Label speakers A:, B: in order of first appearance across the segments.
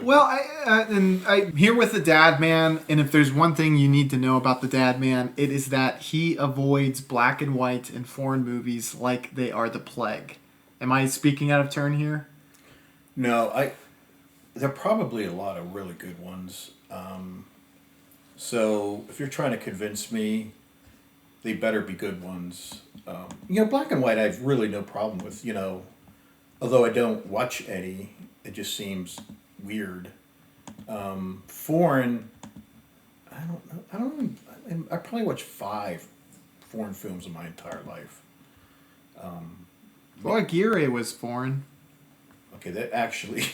A: Well, I'm here with the Dad Man, and if there's one thing you need to know about the Dad Man, it is that he avoids black and white in foreign movies like they are the plague. Am I speaking out of turn here?
B: No, there are probably a lot of really good ones. So if you're trying to convince me, they better be good ones. Black and white I have really no problem with. Although I don't watch any, it just seems weird. Foreign, I don't know. I don't know. I probably watched 5 foreign films in my entire life.
A: Well, Aguirre was foreign.
B: Okay, that actually,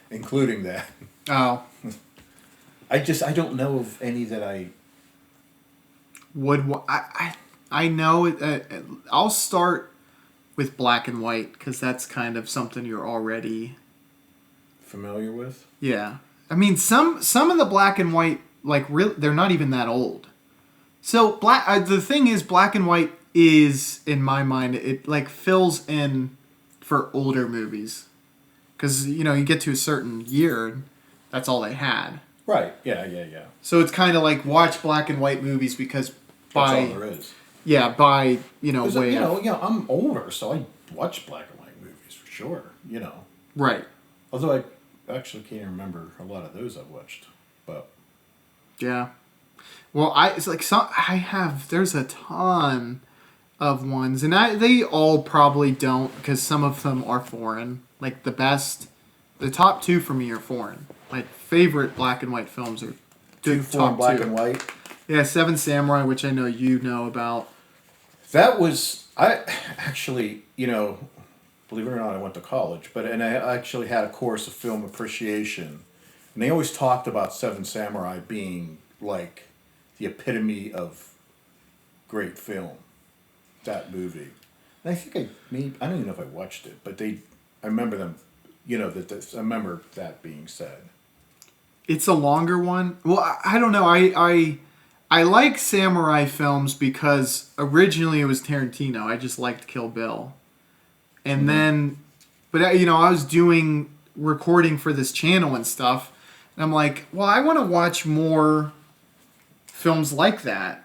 B: including that.
A: Oh.
B: I don't know of any that I
A: I know it. I'll start with black and white because that's kind of something you're already
B: familiar with.
A: Yeah, I mean some of the black and white they're not even that old. So the thing is, black and white is in my mind it fills in for older movies because you get to a certain year, that's all they had.
B: Right. Yeah.
A: So it's kind of like watch black and white movies because
B: that's all there is.
A: Yeah, by
B: way. I'm older, so I watch black and white movies for sure.
A: Right.
B: Although I actually can't remember a lot of those I've watched, but
A: yeah. Well, there's a ton of ones, and they all probably don't because some of them are foreign. Like the top 2 for me are foreign. My favorite black and white films are
B: foreign black and white.
A: Yeah, Seven Samurai, which I know you know about.
B: That was I actually, believe it or not, I went to college, and I actually had a course of film appreciation, and they always talked about Seven Samurai being like the epitome of great film. That movie, and I think I don't even know if I watched it, but I remember them, I remember that being said.
A: It's a longer one. Well, I don't know. I like samurai films because originally it was Tarantino. I just liked Kill Bill. And then, but I was doing recording for this channel and stuff. And I'm like, well, I want to watch more films like that.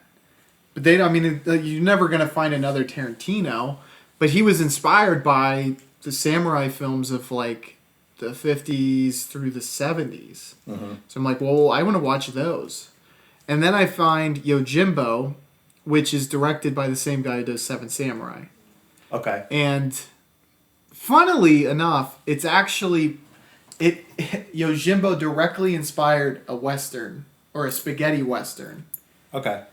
A: But you're never going to find another Tarantino. But he was inspired by the samurai films of the 50s through the 70s. Mm-hmm. So I'm like, well, I want to watch those. And then I find Yojimbo, which is directed by the same guy who does Seven Samurai.
B: Okay.
A: And funnily enough, it's actually Yojimbo directly inspired a Western or a spaghetti Western.
B: Okay.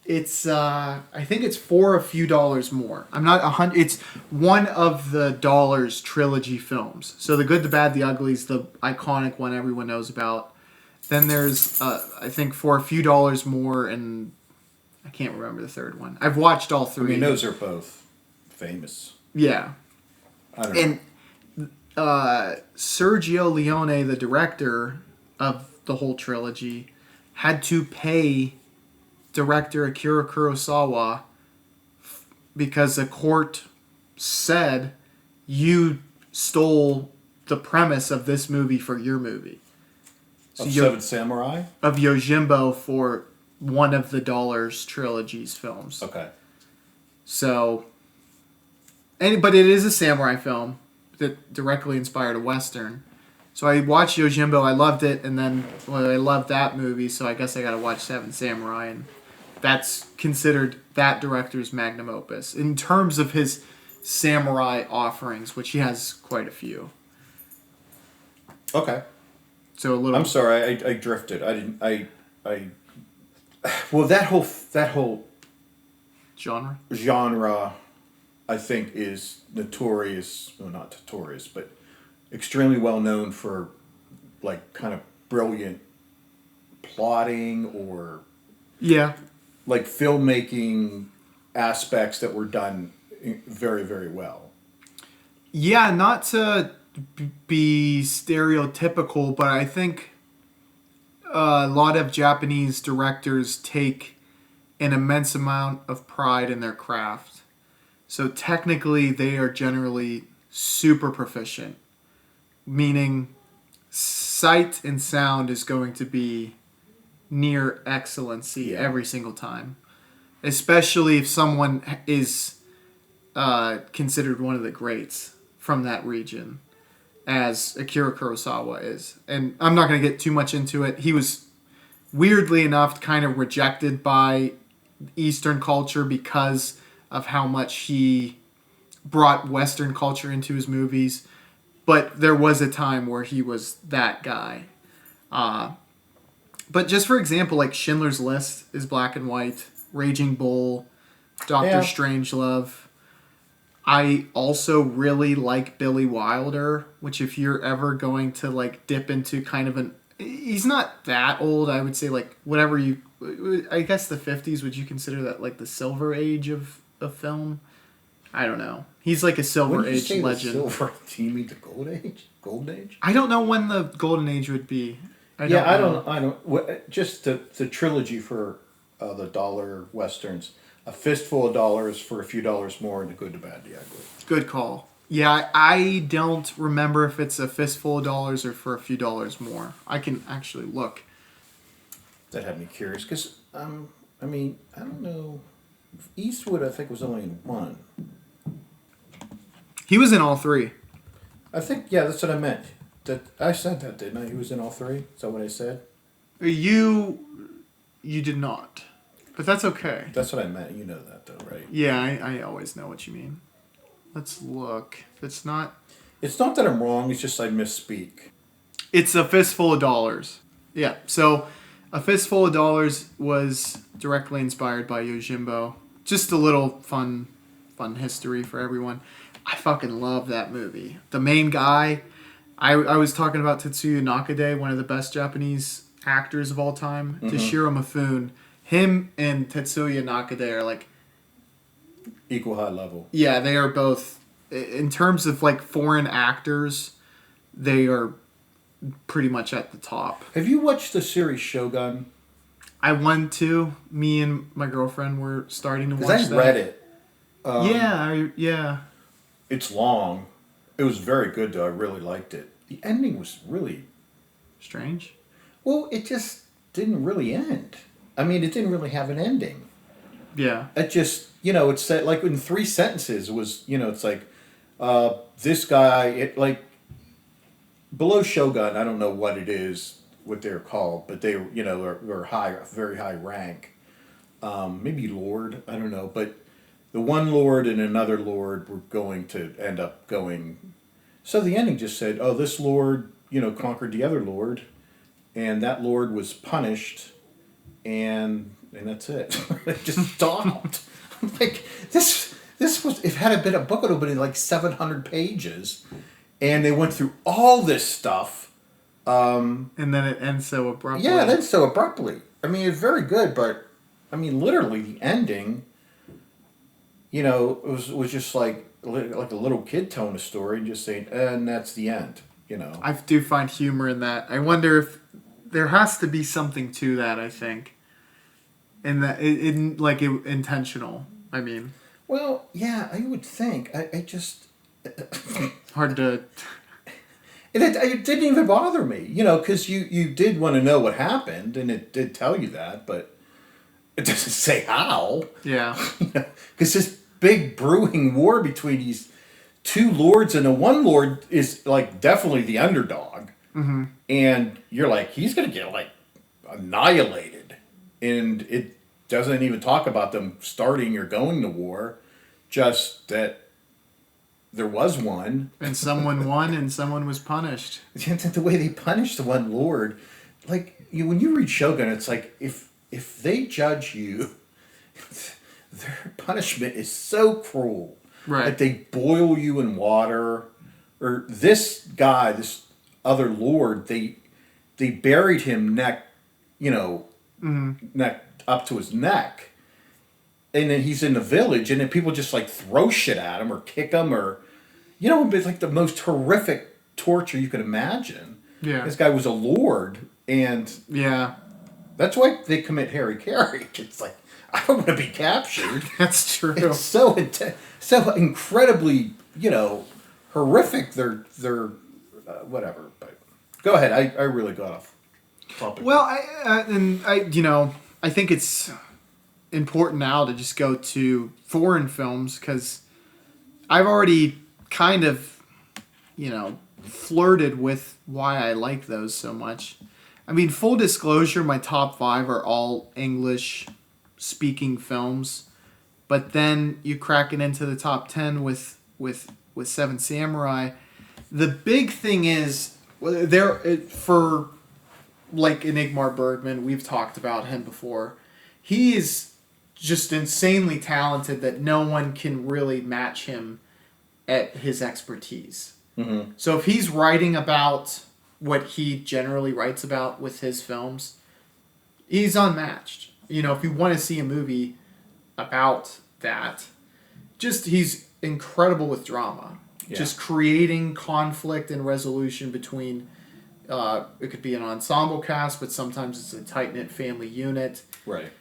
A: It's I think it's for a few dollars more. I'm not 100. It's one of the Dollars trilogy films. So The Good, the Bad, the Ugly is the iconic one everyone knows about. Then there's I think For a Few Dollars More, and I can't remember the third one. I've watched all 3.
B: Those are both famous.
A: Yeah.
B: I don't know.
A: And Sergio Leone, the director of the whole trilogy, had to pay director Akira Kurosawa because the court said you stole the premise of this movie for your movie. So
B: Seven Samurai?
A: Of Yojimbo for one of the Dollars trilogy's films.
B: Okay.
A: So, but it is a samurai film that directly inspired a Western. So I watched Yojimbo, I loved it, and then I loved that movie, so I guess I gotta watch Seven Samurai, and that's considered that director's magnum opus in terms of his samurai offerings, which he has quite a few.
B: Okay.
A: So a little.
B: I'm sorry, I drifted. I didn't. Well, that whole genre, I think, is notorious. Well, not notorious, but extremely well known for kind of brilliant plotting or filmmaking aspects that were done very, very well.
A: Yeah, not to be stereotypical, but I think a lot of Japanese directors take an immense amount of pride in their craft. So technically, they are generally super proficient, meaning sight and sound is going to be near excellency every single time, especially if someone is considered one of the greats from that region, as Akira Kurosawa is. And I'm not going to get too much into it. He was, weirdly enough, kind of rejected by Eastern culture because of how much he brought Western culture into his movies. But there was a time where he was that guy. But just for example, like Schindler's List is black and white. Raging Bull, Doctor Strangelove. I also really like Billy Wilder, which if you're ever going to like dip into kind of an... He's not that old, I would say like whatever you... I guess the 50s, would you consider that like the silver age of film? I don't know. He's like a silver age legend.
B: Silver, do you mean the gold age? Golden age?
A: I don't know when the golden age would be.
B: I don't. Just the trilogy for the dollar westerns. A Fistful of Dollars for a Few Dollars More, and A Good, the Bad, the Ugly.
A: Good call. Yeah, I don't remember if it's A Fistful of Dollars or For a Few Dollars More. I can actually look.
B: That had me curious because I mean, I don't know. Eastwood, I think, was only in one.
A: He was in all three.
B: I think, yeah, that's what I meant. That I said that, didn't I? He was in all three? Is that what I said?
A: You did not. But that's okay.
B: That's what I meant. You know that, though, right?
A: Yeah, I always know what you mean. Let's look. It's not...
B: It's not that I'm wrong. It's just I misspeak.
A: It's A Fistful of Dollars. Yeah, so A Fistful of Dollars was directly inspired by Yojimbo. Just a little fun history for everyone. I fucking love that movie. The main guy... I was talking about Tetsuya Nakade, one of the best Japanese actors of all time. Mm-hmm. Toshiro Mifune. Him and Tetsuya Nakade are like...
B: Equal high level.
A: Yeah, they are both... In terms of like foreign actors, they are pretty much at the top.
B: Have you watched the series Shogun?
A: I want to. Me and my girlfriend were starting to watch that.
B: I read it.
A: Yeah.
B: It's long. It was very good, though. I really liked it. The ending was really...
A: Strange?
B: Well, it just didn't really end. I mean, it didn't really have an ending.
A: Yeah.
B: It just, it's said, like, in 3 sentences, it was, it's like, this guy, below Shogun, I don't know what it is, what they're called, but they, are high, very high rank. Maybe Lord, I don't know, but... The one lord and another lord were going to end up going... So the ending just said, oh, this lord, conquered the other lord, and that lord was punished, and that's it. It just stopped. I'm like, this was... If it had been a book, it would have been like 700 pages, and they went through all this stuff.
A: And then it ends so abruptly.
B: Yeah, it ends so abruptly. I mean, it's very good, but, literally the ending... it was just like a little kid telling a story and just saying, and that's the end,
A: I do find humor in that. I wonder if there has to be something to that, I think. And that, intentional, I mean.
B: Well, yeah, I would think. I just...
A: Hard to...
B: It didn't even bother me, because you did want to know what happened, and it did tell you that, but... It doesn't say how.
A: Yeah.
B: Because this big brewing war between these 2 lords, and the one lord is like definitely the underdog.
A: Mm-hmm.
B: And you're like, he's going to get like annihilated. And it doesn't even talk about them starting or going to war, just that there was one.
A: And someone won and someone was punished.
B: The way they punished the one lord, like when you read Shogun, it's like if they judge you, their punishment is so cruel.
A: Right.
B: That they boil you in water. Or this guy, this other lord, they buried him neck up to his neck. And then he's in the village, and then people just like throw shit at him or kick him or, it's like the most horrific torture you could imagine.
A: Yeah.
B: This guy was a lord, and...
A: Yeah.
B: That's why they commit Harry-Carry. It's like, I don't want to be captured.
A: That's true.
B: It's so incredibly, horrific. They're whatever. But Go ahead. I really got off topic.
A: Well, I think it's important now to just go to foreign films because I've already kind of, flirted with why I like those so much. I mean, full disclosure, my top 5 are all English-speaking films, but then you crack it into the top 10 with Seven Samurai. The big thing is for like Ingmar Bergman, we've talked about him before. He is just insanely talented that no one can really match him at his expertise.
B: Mm-hmm.
A: So if he's writing about what he generally writes about with his films, he's unmatched. If you want to see a movie about that, he's incredible with drama.
B: Yeah.
A: Just creating conflict and resolution between, it could be an ensemble cast, but sometimes it's a tight-knit family unit.
B: Right.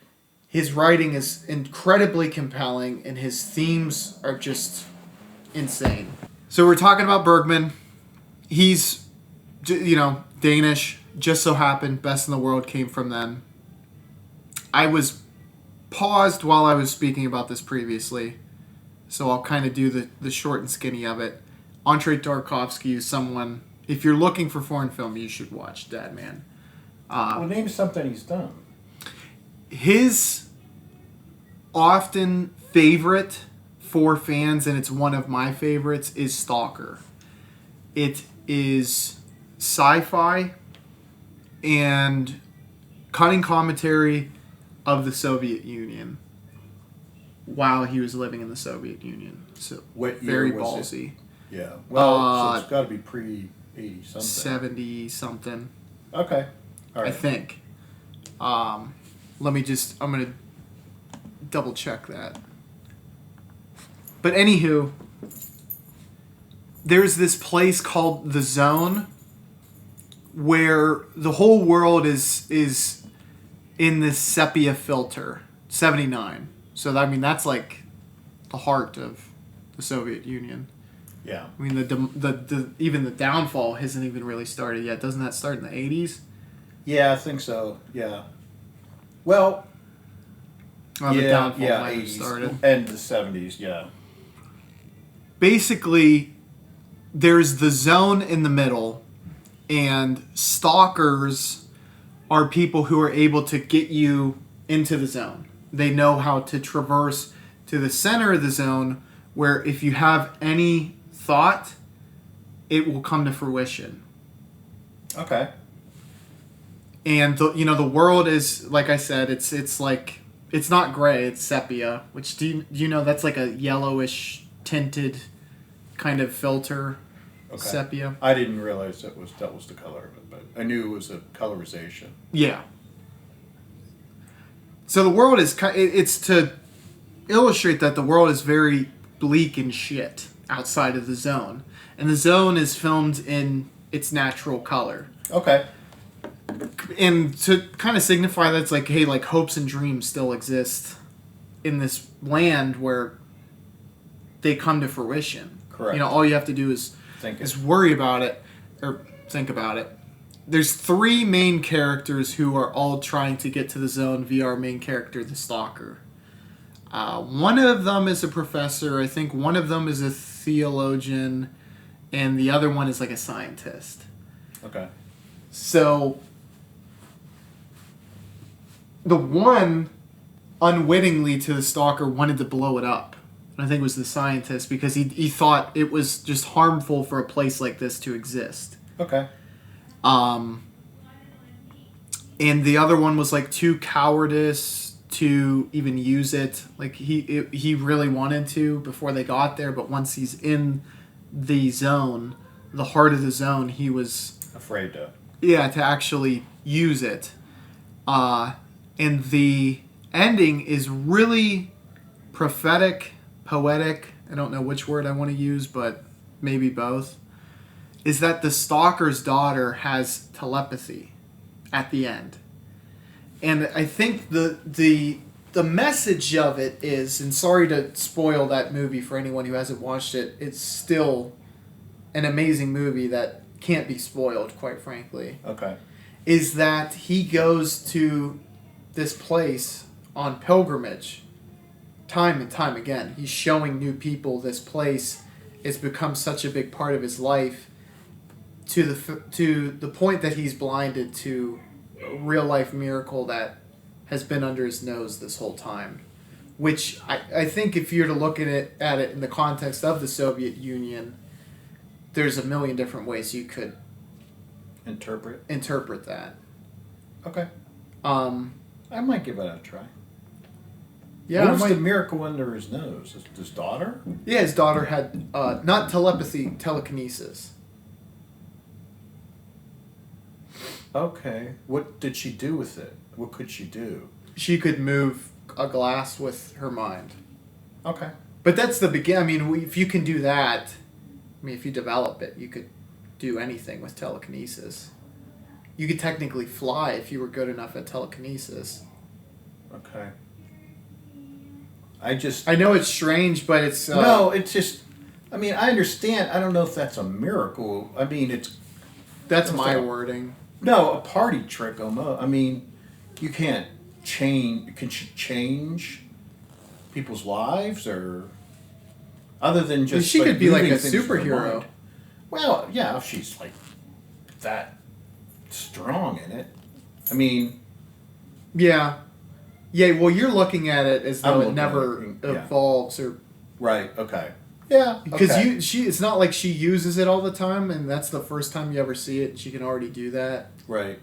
A: His writing is incredibly compelling, and his themes are just insane. So we're talking about Bergman. He's, Danish. Just so happened, Best in the World came from them. I was paused while I was speaking about this previously, so I'll kind of do the short and skinny of it. Andrei Tarkovsky is someone, if you're looking for foreign film, you should watch Dead Man.
B: Name something he's done.
A: His often favorite for fans, and it's one of my favorites, is Stalker. It is sci-fi and cutting commentary of the Soviet Union while he was living in the Soviet Union. So
B: What year
A: very
B: was
A: ballsy.
B: it? Yeah. Well, so it's got to be pre-80 something.
A: 70 something.
B: Okay. All right.
A: I think. I'm going to double check that. But anywho, there's this place called The Zone where the whole world is in this sepia filter, 79. So that's like the heart of the Soviet Union.
B: Yeah.
A: I mean, the even the downfall hasn't even really started yet. Doesn't that start in the 80s?
B: Yeah, I think so. Yeah. Well.
A: The downfall might have
B: 80s
A: started.
B: And the 70s. Yeah.
A: Basically, there's the zone in the middle, and stalkers are people who are able to get you into the zone. They know how to traverse to the center of the zone, where if you have any thought, it will come to fruition.
B: Okay.
A: And the world is, like I said, it's like, it's not gray, it's sepia, which do you know that's like a yellowish tinted kind of filter.
B: Okay.
A: Sepia.
B: I didn't realize that was the color of it, but I knew it was a colorization.
A: Yeah. So the world is, it's to illustrate that the world is very bleak and shit outside of the zone. And the zone is filmed in its natural color.
B: Okay.
A: And to kind of signify that it's like, hey, like hopes and dreams still exist in this land where they come to fruition.
B: Correct.
A: All you have to do is worry about it or think about it. There's 3 main characters who are all trying to get to the zone via our main character, the Stalker. One of them is a professor. I think one of them is a theologian, and the other one is like a scientist.
B: Okay.
A: So the one, unwittingly to the Stalker, wanted to blow it up. And I think it was the scientist because he thought it was just harmful for a place like this to exist.
B: Okay.
A: And the other one was like too cowardice to even use it. Like he really wanted to before they got there, but once he's in the zone, the heart of the zone, he was
B: afraid to.
A: Yeah, to actually use it. And the ending is really prophetic, poetic. I don't know which word I want to use, but maybe both. Is that the Stalker's daughter has telepathy at the end. And I think the message of it is, and sorry to spoil that movie for anyone who hasn't watched it, it's still an amazing movie that can't be spoiled, quite frankly,
B: Okay.
A: is that he goes to this place on pilgrimage time and time again. He's showing new people this place. It's become such a big part of his life to the point that he's blinded to a real life miracle that has been under his nose this whole time. Which I think if you're to look at it in the context of the Soviet Union, there's a million different ways you could interpret that.
B: Okay.
A: Um,
B: I might give it a try.
A: yeah,
B: What was the miracle under his nose? His daughter?
A: Yeah, his daughter had not telepathy, telekinesis.
B: Okay. What did she do with it? What could she do?
A: She could move a glass with her mind.
B: Okay.
A: But that's the beginning. I mean, if you can do that, I mean, if you develop it, you could do anything with telekinesis. You could technically fly if you were good enough at telekinesis.
B: Okay.
A: I know it's strange, but it's...
B: no, it's just... I mean, I understand. I don't know if that's a miracle. I mean, it's...
A: That's my wording.
B: No, a party trick almost. I mean, you can't change... Can she change people's lives, or... Other than just...
A: She could be like a
B: moving things with her
A: superhero.
B: mind? Well, yeah, if she's like that strong in it. I mean...
A: Yeah. Yeah, well, you're looking at it as though it
B: looking
A: never
B: at it, yeah.
A: evolves or...
B: Right, okay. Yeah,
A: Because
B: okay.
A: it's not like she uses it all the time, and that's the first time you ever see it, and she can already do that.
B: Right.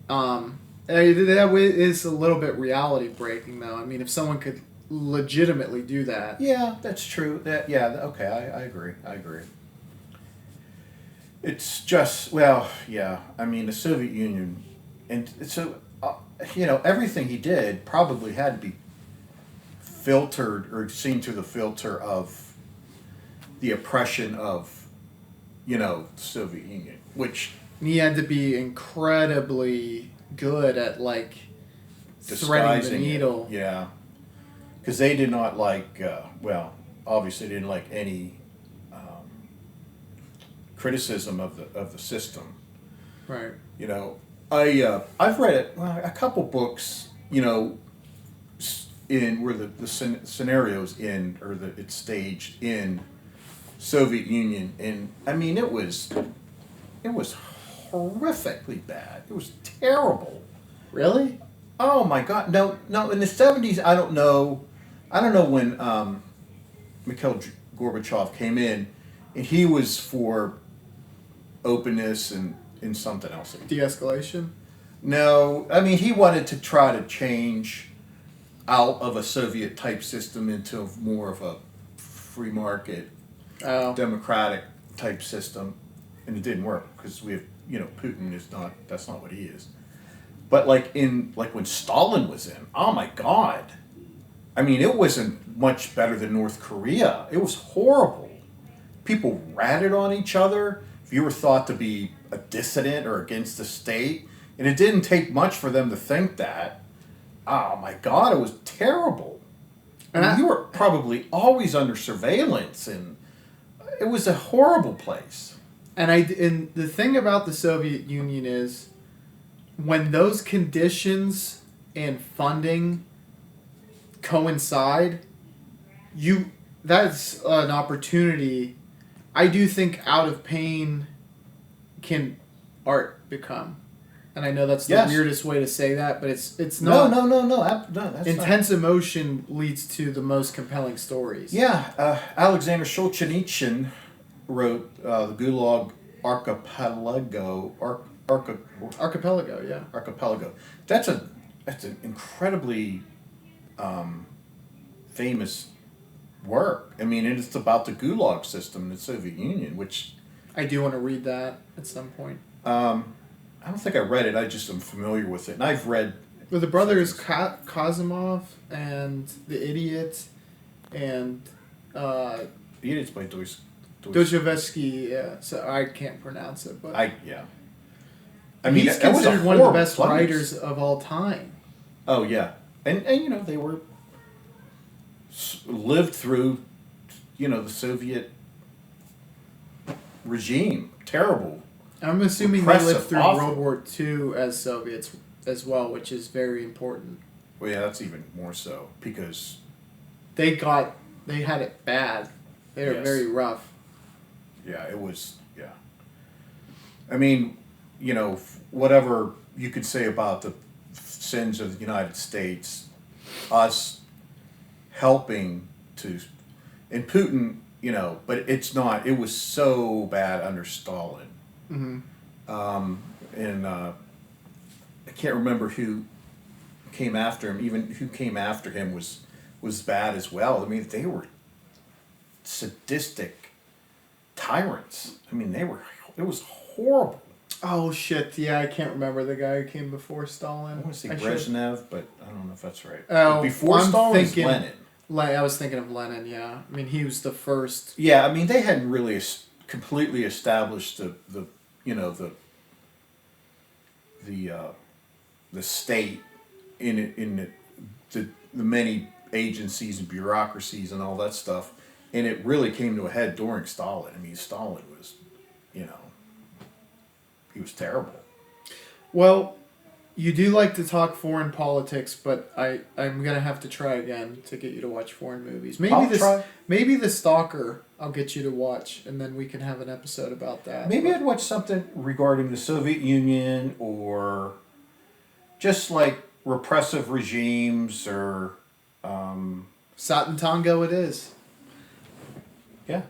A: That is a little bit reality breaking, though. I mean, if someone could legitimately do that...
B: Yeah, that's true. Okay, I agree. It's just, well, yeah, I mean, the Soviet Union, and so, everything he did probably had to be filtered or seen through the filter of the oppression of, the Soviet Union, which...
A: He had to be incredibly good at, like, threading the needle.
B: Yeah. Because they did not like, obviously didn't like any criticism of the system.
A: Right.
B: I've read a couple books, in where the scenarios it's staged in Soviet Union, and I mean it was horrifically bad. It was terrible.
A: Really?
B: Oh my God! No. In the 70s, I don't know when Mikhail Gorbachev came in, and he was for openness and something else.
A: De-escalation?
B: No, I mean he wanted to try to change out of a Soviet type system into more of a free market, democratic type system, and it didn't work because we have Putin that's not what he is. But like when Stalin was in, oh my God, I mean it wasn't much better than North Korea. It was horrible. People ratted on each other. If you were thought to be a dissident or against the state, and it didn't take much for them to think that. Oh my God, it was terrible. And you were probably always under surveillance, and it was a horrible place.
A: And the thing about the Soviet Union is, when those conditions and funding coincide, that's an opportunity. I do think out of pain can art become. And I know that's the weirdest way to say that, but it's not.
B: No. That's
A: intense emotion leads to the most compelling stories.
B: Yeah, Alexander Solzhenitsyn wrote the Gulag Archipelago.
A: Archipelago, yeah.
B: Archipelago. That's an incredibly famous work. I mean, it's about the Gulag system in the Soviet Union, which...
A: I do want to read that at some point.
B: I don't think I read it. I just am familiar with it. And I've read...
A: Well, the brothers Kazimov and The Idiot and...
B: The Idiot's by
A: Dostoevsky, yeah. So I can't pronounce it, but...
B: I mean,
A: he's considered one of the best writers of all time.
B: Oh, yeah. And they were... lived through, the Soviet regime. Terrible.
A: I'm assuming they
B: repressive,
A: lived through
B: awful.
A: World War II as Soviets as well, which is very important.
B: Well, yeah, that's even more so because
A: They had it bad. They were
B: Yes.
A: very rough.
B: yeah, it was yeah. I mean, whatever you could say about the sins of the United States, us helping to, and Putin, but it's not. It was so bad under Stalin.
A: Mm-hmm.
B: And I can't remember who came after him. Even who came after him was bad as well. I mean, they were sadistic tyrants. I mean, it was horrible.
A: Oh shit! Yeah, I can't remember the guy who came before
B: I
A: Stalin.
B: want to say
A: I should-
B: Brezhnev, but I don't know if that's right.
A: Oh,
B: Before
A: I'm
B: Stalin was
A: thinking-
B: Lenin.
A: I was thinking of Lenin. Yeah, I mean he was the first.
B: Yeah, I mean they hadn't really completely established the state in the many agencies and bureaucracies and all that stuff, and it really came to a head during Stalin. I mean, Stalin was, he was terrible.
A: Well, you do like to talk foreign politics, but I'm gonna have to try again to get you to watch foreign movies. Maybe the Stalker. I'll get you to watch, and then we can have an episode about that.
B: Maybe I'd watch something regarding the Soviet Union or just like repressive regimes or.
A: Sat and Tango it is.
B: Yeah.